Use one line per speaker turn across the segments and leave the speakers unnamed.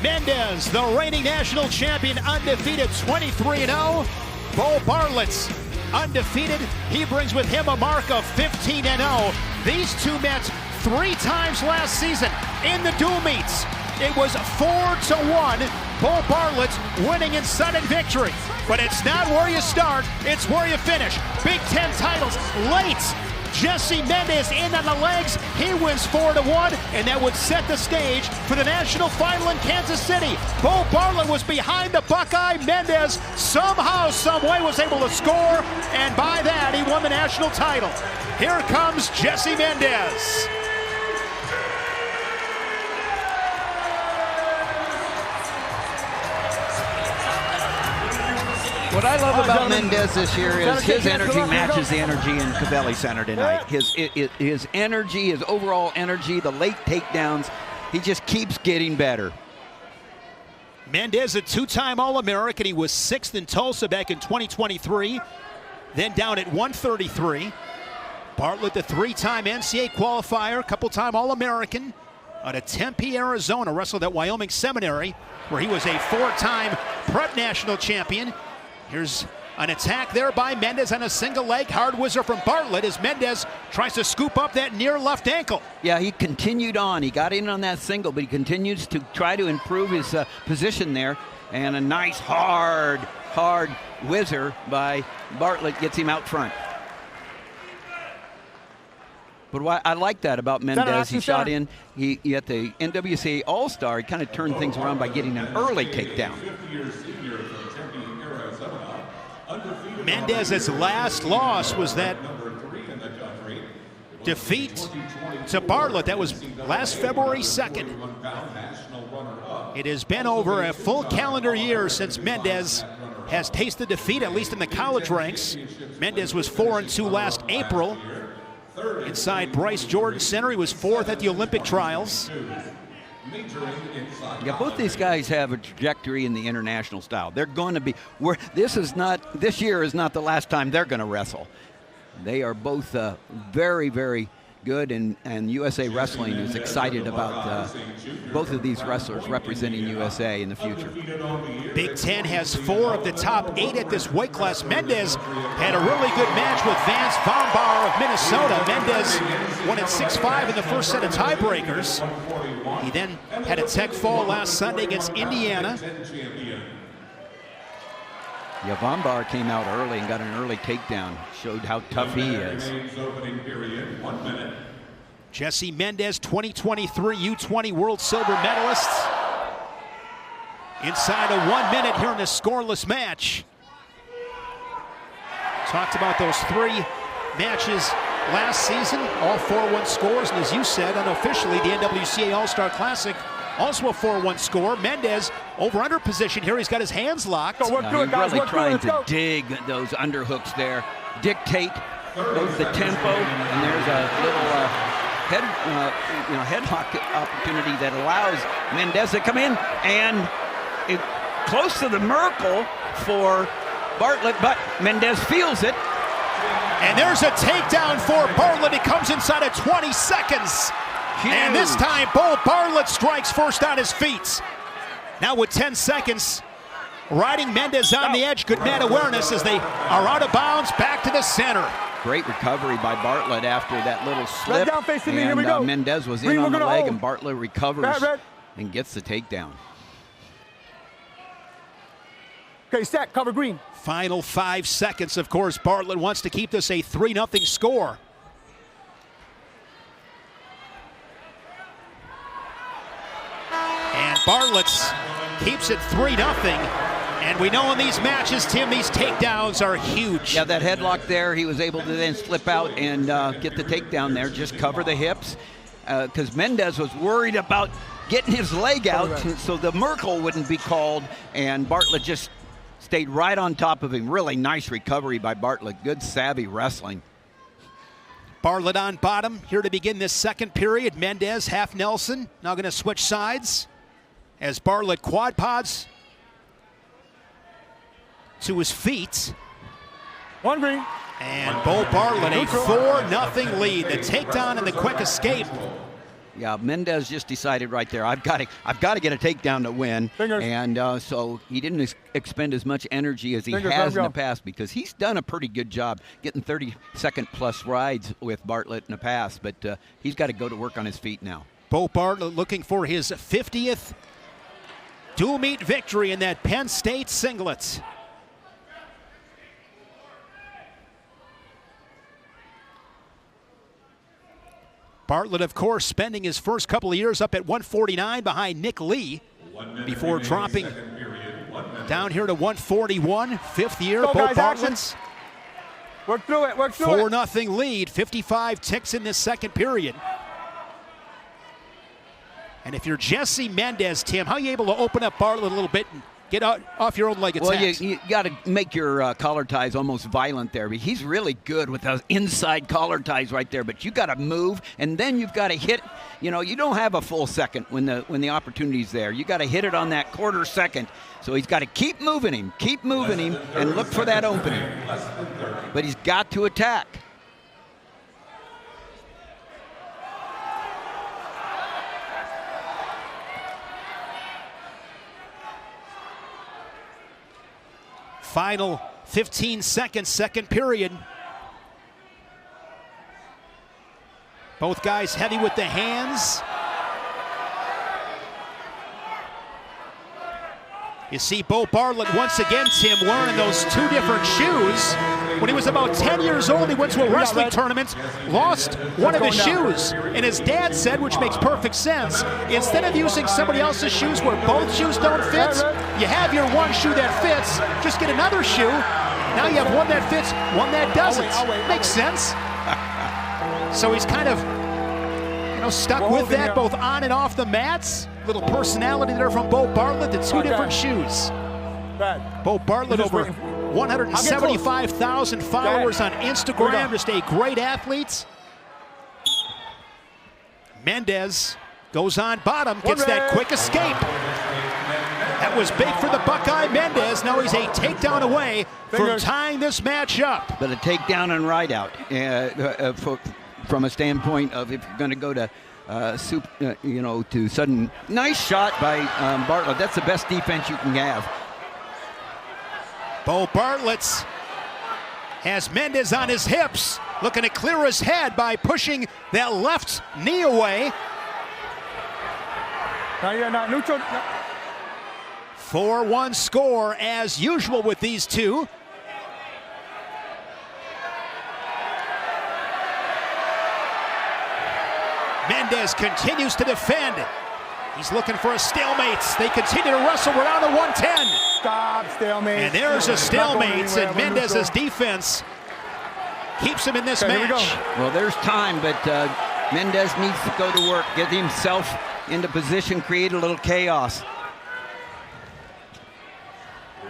Mendez, the reigning national champion, undefeated 23-0. Beau Bartlett's undefeated. He brings with him a mark of 15-0. These two met 3 times last season in the dual meets. It was 4-1. Beau Bartlett winning in sudden victory. But it's not where you start, it's where you finish. Big Ten titles late. Jesse Mendez in on the legs. He wins 4-1, and that would set the stage for the national final in Kansas City. Beau Bartlett was behind the Buckeye. Mendez somehow, someway was able to score, and by that, he won the national title. Here comes Jesse Mendez.
What I love about Mendez this year is his energy matches the energy in Covelli Center tonight. His energy, his overall energy, the late takedowns, he just keeps getting better.
Mendez, a 2-time All-American. He was 6th in Tulsa back in 2023, then down at 133. Bartlett, the 3-time NCAA qualifier, couple-time All-American out of Tempe, Arizona, wrestled at Wyoming Seminary, where he was a 4-time prep national champion. Here's an attack there by Mendez on a single leg. Hard whizzer from Bartlett as Mendez tries to scoop up that near left ankle.
Yeah, he continued on. He got in on that single, but he continues to try to improve his position there. And a nice hard whizzer by Bartlett gets him out front. But what I like that about Mendez, he shot in. He at the NWCA All-Star, he kind of turned things around by getting an early takedown.
Mendez's last loss was that defeat to Bartlett. That was last February 2nd. It has been over a full calendar year since Mendez has tasted defeat, at least in the college ranks. Mendez was 4-2 last April. Inside Bryce Jordan Center, he was 4th at the Olympic trials.
Yeah, both these guys have a trajectory in the international style. They're going to be this year is not the last time they're going to wrestle. They are both very, very good, and USA Wrestling is excited about both of these wrestlers representing USA in the future.
Big Ten has 4 of the top 8 at this weight class. Mendez had a really good match with Vance Vonbar of Minnesota. Mendez won at 6-5 in the first set of tiebreakers. He then had a tech fall last Sunday against Indiana.
Yeah, Vonbar came out early and got an early takedown. Showed how tough he is.
Jesse Mendez, 2023 U20 World Silver medalist. Inside of 1 minute here in this scoreless match. Talked about those 3 matches last season, all 4-1 scores, and as you said, unofficially, the NWCA All-Star Classic, also a 4-1 score. Mendez over-under position here. He's got his hands locked.
He's really trying to dig those underhooks there, dictate both the tempo, and there's a little headlock opportunity that allows Mendez to come in, and close to the Merkle for Bartlett, but Mendez feels it.
And there's a takedown for Bartlett. He comes inside of 20 seconds. Huge. And this time, Beau Bartlett strikes first on his feet. Now with 10 seconds, riding Mendez on the edge. Good mat awareness as they are out of bounds, back to the center.
Great recovery by Bartlett after that little slip. And Mendez was in on the leg, and Bartlett recovers and gets the takedown.
Okay, set, cover green.
Final 5 seconds, of course. Bartlett wants to keep this a 3-0 score. And Bartlett keeps it 3-0. And we know in these matches, Tim, these takedowns are huge.
Yeah, that headlock there, he was able to then slip out and get the takedown there, just cover the hips. Because Mendez was worried about getting his leg out so the Merkle wouldn't be called, and Bartlett just stayed right on top of him. Really nice recovery by Bartlett. Good, savvy wrestling.
Bartlett on bottom here to begin this second period. Mendez, half Nelson, now going to switch sides as Bartlett quad pods to his feet.
1 green.
And Beau Bartlett, a 4-0 lead. The takedown and the quick escape
Yeah, Mendez just decided right there, I've got to get a takedown to win.
Fingers.
And so he didn't expend as much energy as he
Fingers,
has in the past, because he's done a pretty good job getting 30-second plus rides with Bartlett in the past, but he's got to go to work on his feet now.
Beau Bartlett looking for his 50th dual meet victory in that Penn State singlet. Bartlett, of course, spending his first couple of years up at 149 behind Nick Lee before dropping down here to 141. Fifth year, Beau Bartlett's
Work through it, work through it.
4-0 lead, 55 ticks in this second period. And if you're Jesse Mendez, Tim, how are you able to open up Bartlett a little bit and get out off your own leg attacks?
Well, you got to make your collar ties almost violent there. But he's really good with those inside collar ties right there. But you got to move, and then you've got to hit. You know, you don't have a full second when the opportunity's there. You got to hit it on that quarter second. So he's got to keep moving him, and look for that opening. But he's got to attack.
Final 15 seconds, second period. Both guys heavy with the hands. You see Beau Bartlett once again, Tim, wearing those two different shoes. When he was about 10 years old, he went to a wrestling tournament, lost one of his shoes. And his dad said, which makes perfect sense, instead of using somebody else's shoes where both shoes don't fit, you have your one shoe that fits, just get another shoe. Now you have one that fits, one that doesn't. Makes sense. So he's kind of, stuck with that both on and off the mats. Little personality there from Beau Bartlett, the two different shoes. Beau Bartlett over 175,000 followers on Instagram, just a great athlete. Mendez goes on bottom, gets that quick escape. That was big for the Buckeye Mendez. Now he's a takedown away from tying this match up.
But a takedown and ride out from a standpoint of if you're going to go to to sudden. Nice shot by Bartlett. That's the best defense you can have.
Beau Bartlett has Mendez on his hips, looking to clear his head by pushing that left knee away.
Not neutral.
4-1 score as usual with these two. Mendez continues to defend. He's looking for a stalemate. They continue to wrestle. We're down to 110.
Stop, stalemate.
And there's a stalemate, and Mendez's defense keeps him in this match.
Well, there's time, but Mendez needs to go to work, get himself into position, create a little chaos.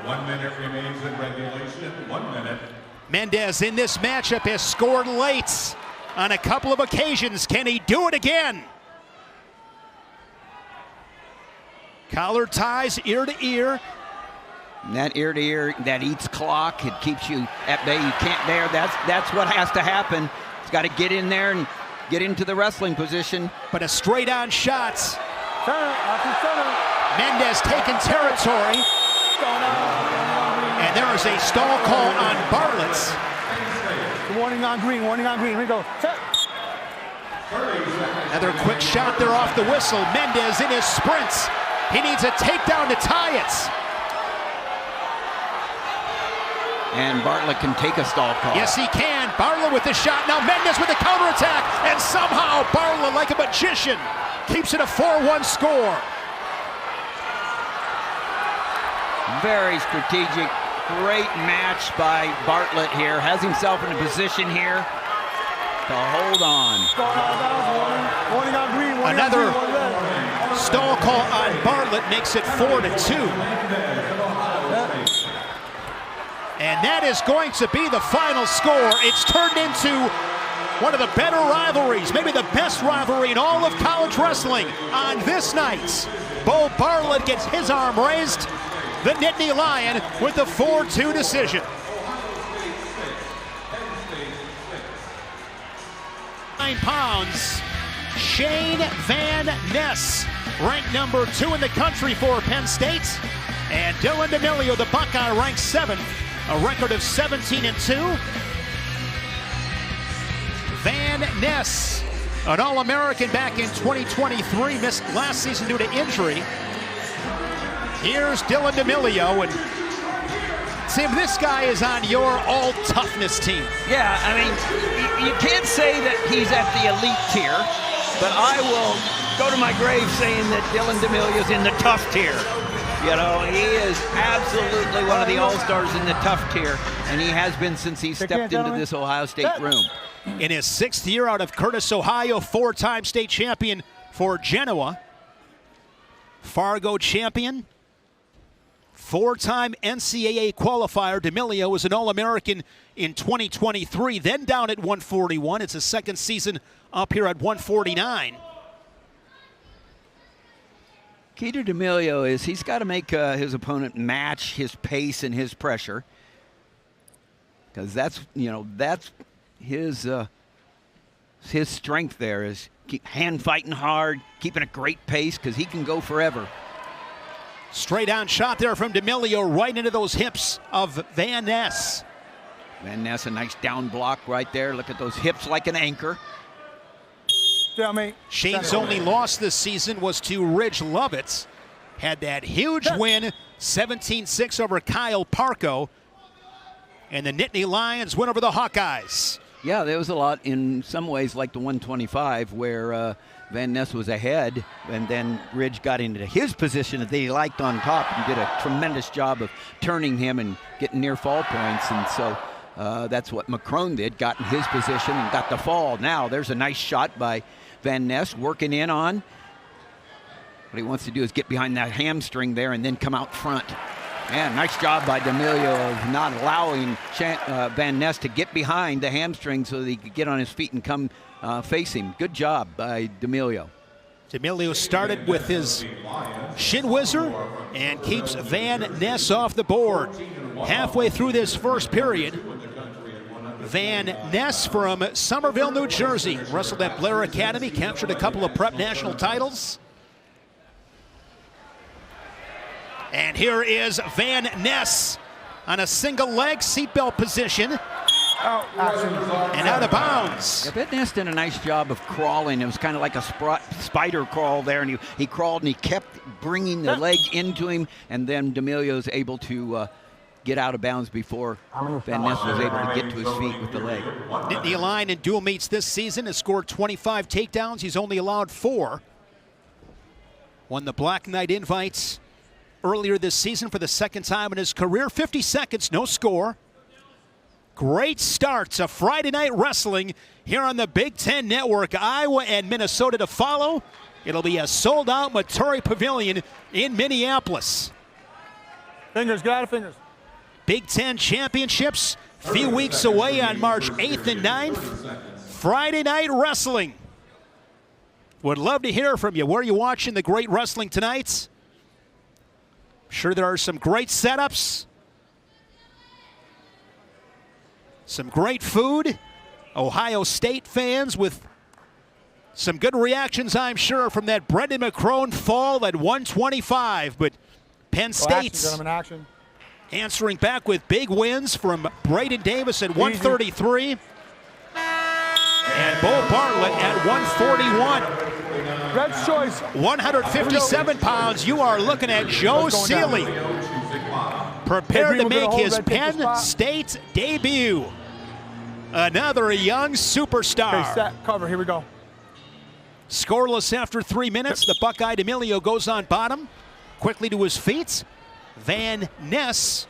1 minute remains in regulation. 1 minute.
Mendez in this matchup has scored late on a couple of occasions. Can he do it again? Collar ties ear to ear.
And that ear to ear, that eats clock. It keeps you at bay. You can't dare. That's what has to happen. He's got to get in there and get into the wrestling position.
But a straight on shot. Mendez taking territory. And there is a stall call on Bartlett.
Warning on green, warning on green. Here we go. Set.
Another quick shot there off the whistle. Mendez in his sprints. He needs a takedown to tie it.
And Bartlett can take a stall call.
Yes, he can. Bartlett with the shot. Now Mendez with the counterattack. And somehow Bartlett, like a magician, keeps it a 4-1 score.
Very strategic. Great match by Bartlett here. Has himself in a position here to hold on.
Warning on green.
Another stall call on Bartlett makes it 4-2. And that is going to be the final score. It's turned into one of the better rivalries, maybe the best rivalry in all of college wrestling on this night. Beau Bartlett gets his arm raised. The Nittany Lion with a 4-2 decision. 9 pounds. Shayne Van Ness, ranked number 2 in the country for Penn State. And DylanD'Emilio, the Buckeye, ranked 7th, a record of 17-2. Van Ness, an All-American back in 2023, missed last season due to injury. Here's DylanD'Emilio, and Tim, this guy is on your all-toughness team.
Yeah, I mean, you can't say that he's at the elite tier, but I will go to my grave saying that DylanD'Emilio's in the tough tier. You know, he is absolutely one of the all-stars in the tough tier, and he has been since he stepped into this Ohio State room.
In his 6th year out of Curtis, Ohio, 4-time state champion for Genoa, Fargo champion, 4-time NCAA qualifier. D'Emilio was an All-American in 2023, then down at 141. It's his 2nd season up here at 149.
Key to D'Emilio is he's got to make his opponent match his pace and his pressure, because that's his strength there is keep hand fighting hard, keeping a great pace, because he can go forever.
Straight on shot there from D'Emilio, right into those hips of Van Ness.
Van Ness, a nice down block right there. Look at those hips like an anchor.
Shayne's only loss this season was to Ridge Lovitz. Had that huge win, 17-6 over Kyle Parco. And the Nittany Lions win over the Hawkeyes.
Yeah, there was a lot in some ways like the 125 where Van Ness was ahead, and then Ridge got into his position that he liked on top and did a tremendous job of turning him and getting near fall points. And so that's what McCrone did, got in his position and got the fall. Now there's a nice shot by Van Ness, working in on. What he wants to do is get behind that hamstring there and then come out front. And nice job by D'Emilio of not allowing Van Ness to get behind the hamstring so that he could get on his feet and come face him. Good job by D'Emilio.
D'Emilio started with his shin whizzer and keeps Van Ness off the board. Halfway through this first period, Van Ness from Somerville, New Jersey, wrestled at Blair Academy, captured a couple of prep national titles. And here is Van Ness on a single leg seatbelt position. And out of bounds.
Yeah, Van Ness did a nice job of crawling. It was kind of like a spider crawl there, and he crawled and he kept bringing the leg into him, and then D'Emilio's able to get out of bounds before Van Ness was able to get to his feet with the leg.
Nittany Lion in dual meets this season has scored 25 takedowns. He's only allowed 4. Won the Black Knight invites earlier this season for the 2nd time in his career. 50 seconds, no score. Great start to Friday Night Wrestling here on the Big Ten Network. Iowa and Minnesota to follow. It'll be a sold-out Maturi Pavilion in Minneapolis.
Fingers, get out of fingers.
Big Ten Championships, few weeks away on March 8th and 9th. Friday Night Wrestling. Would love to hear from you. Where are you watching the great wrestling tonight? Sure, there are some great setups, some great food. Ohio State fans with some good reactions, I'm sure, from that Brendan McCrone fall at 125. But Penn State's answering back with big wins from Braden Davis at 133 and Beau Bartlett at 141.
Red's choice.
157 pounds. You are looking at Joe Seeley, prepared to make his Penn State debut. Another young superstar.
Okay, set, cover, here we go.
Scoreless after 3 minutes. The Buckeye D'Emilio goes on bottom. Quickly to his feet. Van Ness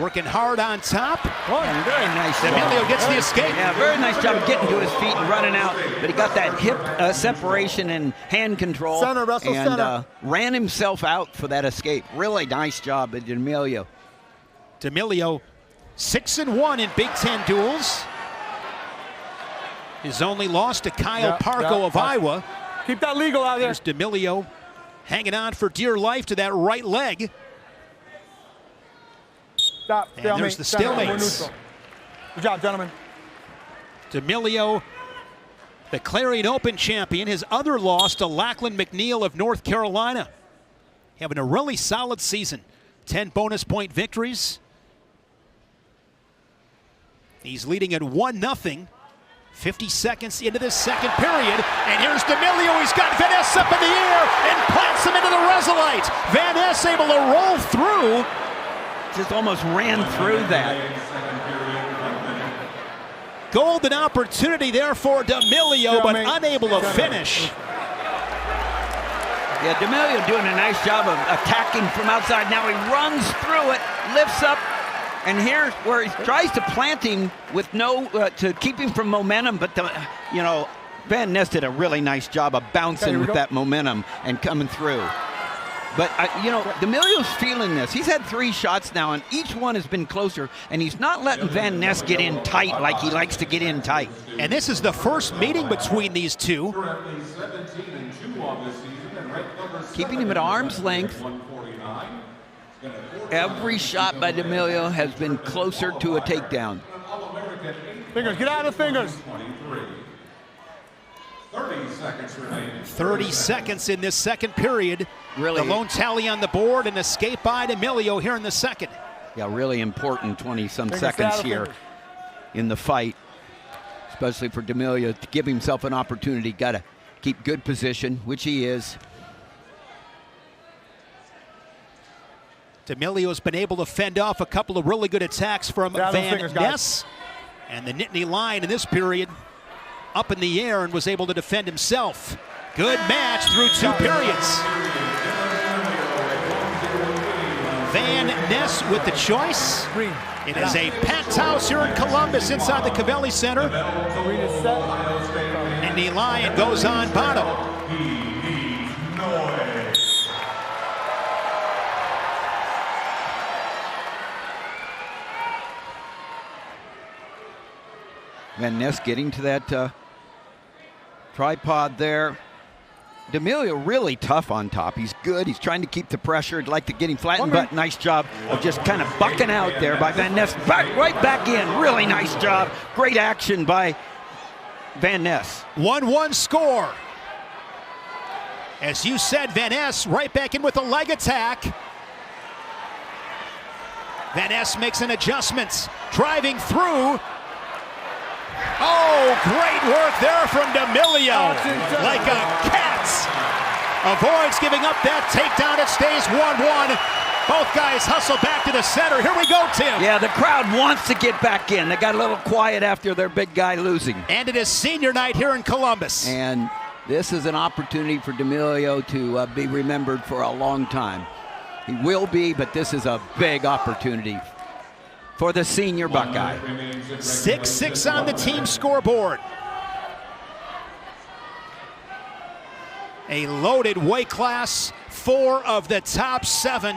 working hard on top.
And very nice.
D'Emilio gets the escape.
Yeah, very nice job of getting to his feet and running out. But he got that hip separation and hand control.
Center, wrestle
and
center.
Ran himself out for that escape. Really nice job by D'Emilio.
D'Emilio 6-1 in Big Ten duels. His only loss to Kyle Parco of Iowa.
Keep that legal out there.
There's D'Emilio hanging on for dear life to that right leg.
Stop.
And there's the stalemates.
Good job, gentlemen.
D'Emilio The Clarion Open champion, his other loss to Lachlan McNeil of North Carolina. Having a really solid season. 10 bonus point victories. He's leading at 1-0. 50 seconds into this second period. And here's D'Emilio. He's got Van Ness up in the air and plants him into the Resolite. Van Ness able to roll through.
Just almost ran through that.
Golden opportunity there for D'Emilio, but unable to finish.
Yeah, D'Emilio doing a nice job of attacking from outside. Now he runs through it, lifts up, and here's where he tries to plant him with no, to keep him from momentum, but Van Ness did a really nice job of bouncing with that momentum and coming through. But, D'Emilio's feeling this. He's had 3 shots now, and each one has been closer, and he's not letting Van Ness get in tight like he likes to get in tight.
And this is the first meeting between these two.
Keeping him at arm's length. Every shot by D'Emilio has been closer to a takedown.
Fingers, get out of the fingers.
30 seconds remaining.
30 seconds in this second period.
Really,
the lone tally on the board, and escape by D'Emilio here in the second.
Yeah, really important 20-some seconds here in the fight, especially for D'Emilio to give himself an opportunity. Got to keep good position, which he is.
D'Emilio's been able to fend off a couple of really good attacks from Van Ness. And the Nittany Lion in this period up in the air and was able to defend himself. Good match through 2 periods. Van Ness with the choice. It is a packed house here in Columbus inside the Covelli Center. Nittany Lion goes on bottom.
Van Ness getting to that tripod there. D'Emilio really tough on top. He's good. He's trying to keep the pressure. I'd like to get him flattened, but nice job of just kind of bucking out there by Van Ness. Right back in. Really nice job. Great action by Van Ness.
1-1 score. As you said, Van Ness right back in with a leg attack. Van Ness makes an adjustment. Driving through. Oh, great work there from D'Emilio. Like a cat. Avoids giving up that takedown. It stays 1-1. Both guys hustle back to the center. Here we go, Tim.
Yeah, the crowd wants to get back in. They got a little quiet after their big guy losing.
And it is senior night here in Columbus.
And this is an opportunity for D'Emilio to be remembered for a long time. He will be, but this is a big opportunity for the senior Buckeye.
6-6 on the team scoreboard. A loaded weight class. 4 of the top 7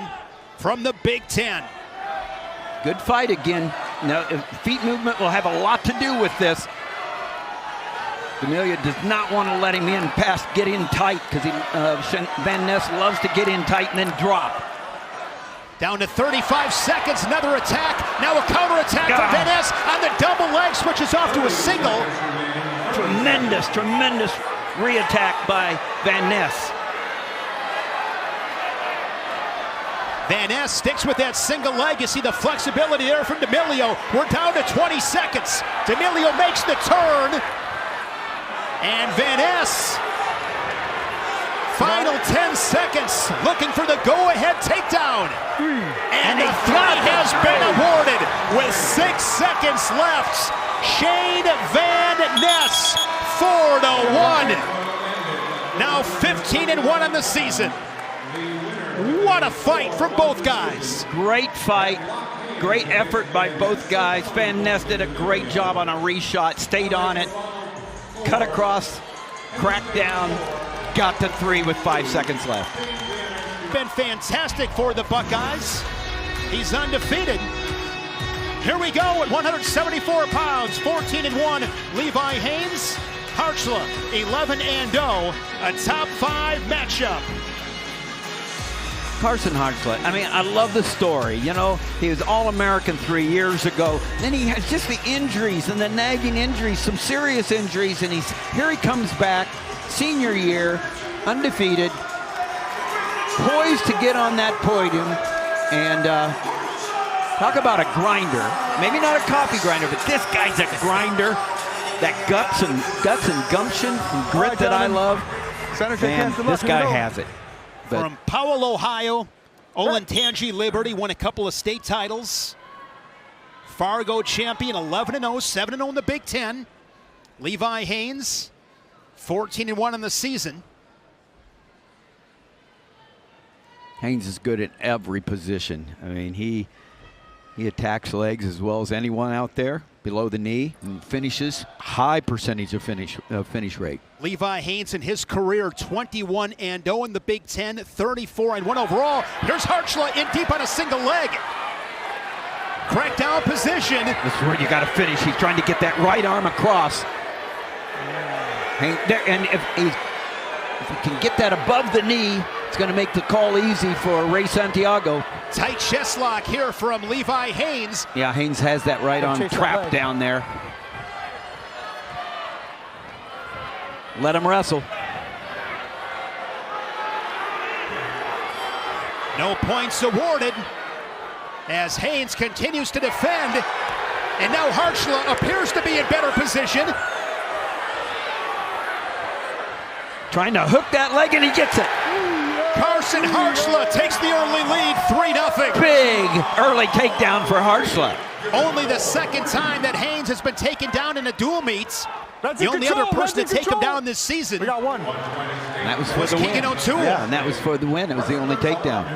from the Big Ten.
Good fight again. Now, feet movement will have a lot to do with this. D'Emilio does not want to let him in past get in tight, because Van Ness loves to get in tight and then drop.
Down to 35 seconds, another attack. Now a counterattack from Van Ness on the double leg, switches off to a single.
Tremendous re-attack by Van Ness.
Van Ness sticks with that single leg. You see the flexibility there from D'Emilio. We're down to 20 seconds. D'Emilio makes the turn. And Van Ness, final 10 seconds, looking for the go-ahead takedown. And the 3 has been awarded with 6 seconds left. Shayne Van Ness, 4-1. Now 15-1 on the season. What a fight from both guys.
Great fight. Great effort by both guys. Van Ness did a great job on a reshot, stayed on it, cut across, cracked down, got the 3 with 5 seconds left.
Been fantastic for the Buckeyes. He's undefeated. Here we go at 174 pounds, 14-1, Levi Haines. Kharchla, 11-0, a top 5 matchup.
Carson Kharchla, I mean, I love the story. You know, he was All-American 3 years ago. Then he has just the injuries and the nagging injuries, some serious injuries, and here he comes back, senior year, undefeated, poised to get on that podium, and talk about a grinder. Maybe not a coffee grinder, but this guy's a grinder. That guts and gumption and grit that I love. Man, this guy has it. But
from Powell, Ohio, Olentangy Liberty won a couple of state titles. Fargo champion, 11-0, 7-0 in the Big Ten. Levi Haines, 14-1 in the season.
Haines is good at every position. I mean, he attacks legs as well as anyone out there below the knee and finishes high percentage of finish rate.
Levi Haines in his career 21-0 in the Big Ten, 34-1 overall. Here's Kharchla in deep on a single leg. Crackdown position.
This is where you got to finish. He's trying to get that right arm across. And if he can get that above the knee, it's going to make the call easy for Ray Santiago.
Tight chest lock here from Levi Haines.
Yeah, Haines has that right arm trapped down there. Let him wrestle.
No points awarded as Haines continues to defend. And now Kharchla appears to be in better position.
Trying to hook that leg, and he gets it.
Carson Kharchla takes the early lead, 3-0.
Big early takedown for Kharchla.
Only the second time that Haines has been taken down in a dual meet. The only other person to take him down this season.
We got one.
And that was for the win.
Keegan O'Toole.
Yeah, and that was for the win. It was the only takedown.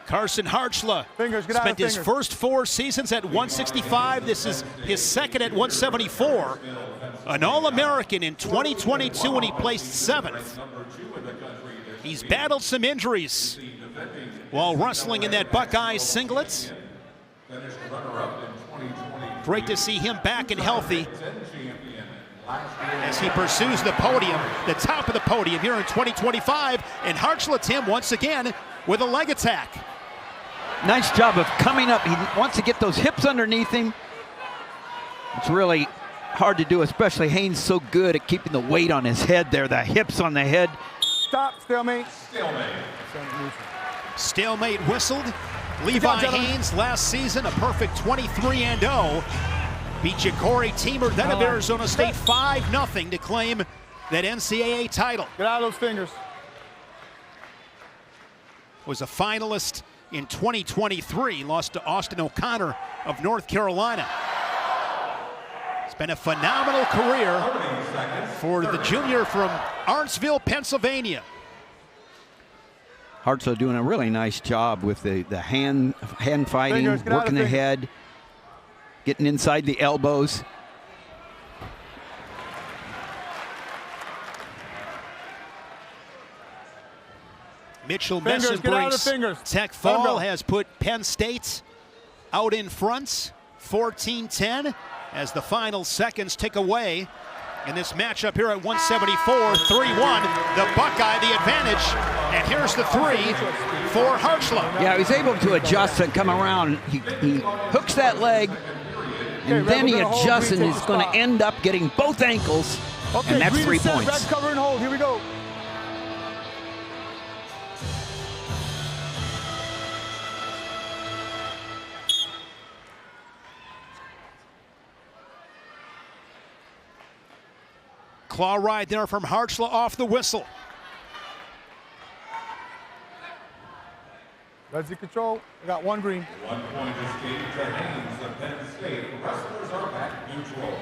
Carson Kharchla spent his first 4 seasons at 165. This is his second at 174. An All-American in 2022 when he placed 7th. He's battled some injuries while wrestling in that Buckeye singlet. Great to see him back and healthy as he pursues the podium, the top of the podium here in 2025. And Kharchla, Tim, once again with a leg attack.
Nice job of coming up. He wants to get those hips underneath him. It's really hard to do, especially Haines so good at keeping the weight on his head there, the hips on the head.
Stop, stalemate.
Stalemate whistled. Levi Haines last season, a perfect 23-0. Beat Ja'Cory Teamer, then of Arizona State, 5-0 to claim that NCAA title.
Get out of those fingers.
Was a finalist in 2023, lost to Austin O'Connor of North Carolina. It's been a phenomenal career for the junior from Artsville, Pennsylvania.
Kharchla doing a really nice job with the hand fighting, working the head, getting inside the elbows.
Mitchell Messenbrink's Tech fall has put Penn State out in front, 14-10, as the final seconds tick away in this matchup here at 174, 3-1. The Buckeye the advantage, and here's the 3 for Kharchla.
Yeah, he's able to adjust and come around. He hooks that leg, and then he adjusts, and he's going to end up getting both ankles, and that's 3 points.
Back cover and hold. Here we go.
Claw ride there from Kharchla off the whistle.
Let's control. We got 1 green.
1 point escape to Haines of Penn State. Wrestlers are back neutral.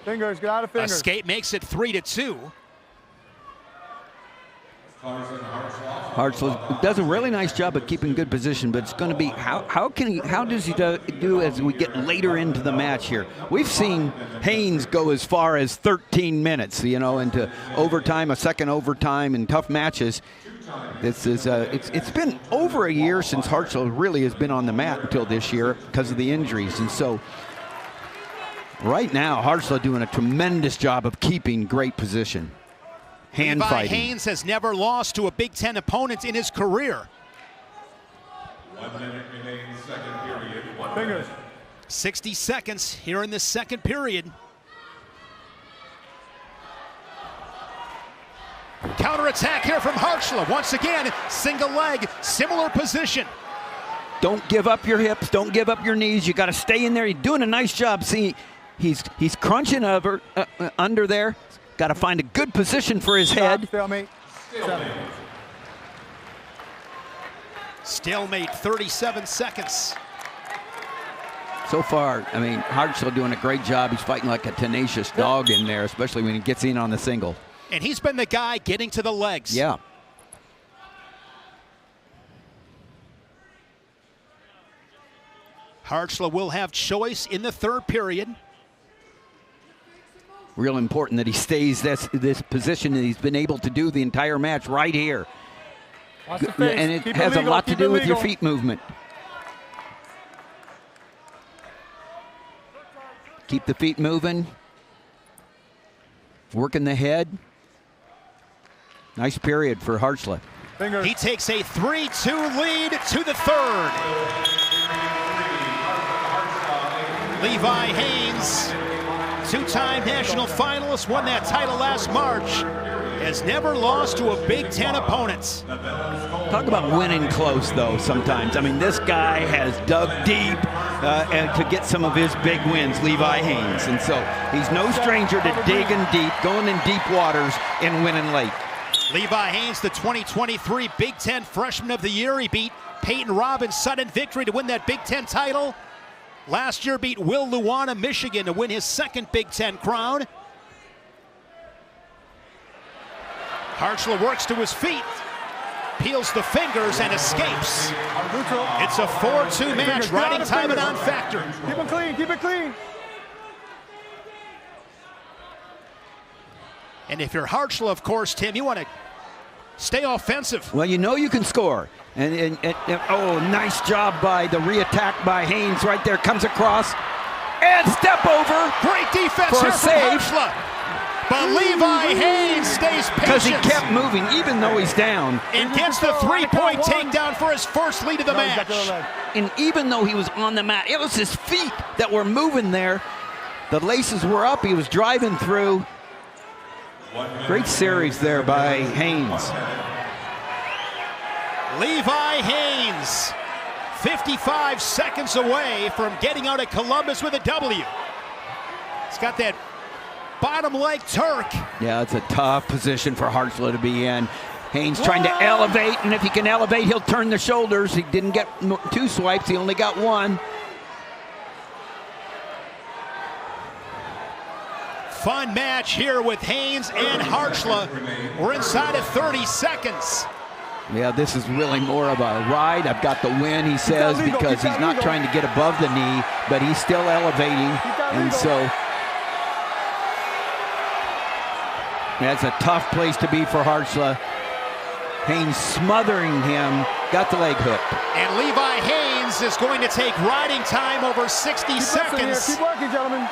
Fingers, get out of fingers.
Escape makes it 3-2.
Kharchla does a really nice job of keeping good position, but it's going to be how does he do as we get later into the match here? We've seen Haines go as far as 13 minutes, you know, into overtime, a second overtime, and tough matches. This is it's been over a year since Kharchla really has been on the mat until this year because of the injuries, and so right now Kharchla doing a tremendous job of keeping great position. hand
Levi
fighting.
Haines has never lost to a Big Ten opponent in his career.
1 minute remains, second period.
Fingers.
60 seconds here in the second period. Counterattack here from Kharchla. Once again, single leg, similar position.
Don't give up your hips. Don't give up your knees. You got to stay in there. He's doing a nice job. See, he's crunching under there. Got to find a good position for his head.
Stalemate.
Stalemate, 37 seconds.
So far, I mean, Kharchla doing a great job. He's fighting like a tenacious dog in there, especially when he gets in on the single.
And he's been the guy getting to the legs.
Yeah.
Kharchla will have choice in the third period.
Real important that he stays this position that he's been able to do the entire match right here.
Watch the face.
And it
Keep
has a
legal.
lot to
Keep
do
it
with your
legal.
feet movement. Keep the feet moving. Working the head. Nice period for Kharchla.
Fingers.
He takes a 3-2 lead to the third. Levi Haines, two-time national finalist, won that title last March, has never lost to a Big Ten opponent.
Talk about winning close, though, sometimes. I mean, this guy has dug deep and to get some of his big wins, Levi Haines. And so he's no stranger to digging deep, going in deep waters, and winning late.
Levi Haines, the 2023 Big Ten Freshman of the Year. He beat Peyton Robbins' sudden victory to win that Big Ten title. Last year beat Will Luana, Michigan, to win his second Big Ten crown. Kharchla works to his feet, peels the fingers and escapes. It's a 4-2 match, riding time and on factor.
Keep it clean. Keep it clean.
And if you're Kharchla, of course, Tim, you want to stay offensive.
Well, you know you can score. And oh, nice job by the re-attack by Haines right there. Comes across and step over.
Great defense
For a
here from
save.
Kharchla. But Levi Haines stays
Because he
patient
kept moving even though he's down.
and gets the three-point takedown for his first lead of the
No, he's got the other
match.
leg.
And even though he was on the mat, it was his feet that were moving there. The laces were up. He was driving through. Great series there by Haines.
Levi Haines, 55 seconds away from getting out of Columbus with a W. He's got that bottom leg Turk.
Yeah, it's a tough position for Kharchla to be in. Haines trying to elevate, and if he can elevate, he'll turn the shoulders. He didn't get 2 swipes, he only got 1.
Fun match here with Haines and Kharchla. We're inside of 30 seconds.
Yeah, this is really more of a ride. I've got the win, he says, because he's not trying to get above the knee, but he's still elevating. And so that's a tough place to be for Kharchla. Haines smothering him, got the leg hooked.
And Levi Haines is going to take riding time over 60
Keep listening here.
seconds.
Keep working, gentlemen.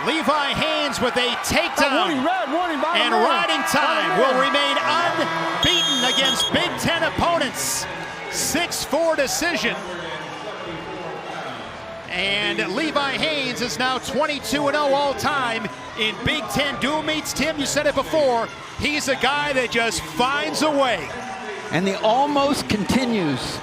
Levi Haines with a takedown.
Red warning, bottom
And
man.
riding time
Bottom
will
man.
remain unbeaten against Big Ten opponents. 6-4 decision. And Levi Haines is now 22-0 all time in Big Ten dual meets. Tim, you said it before. He's a guy that just finds a way.
And the almost continues.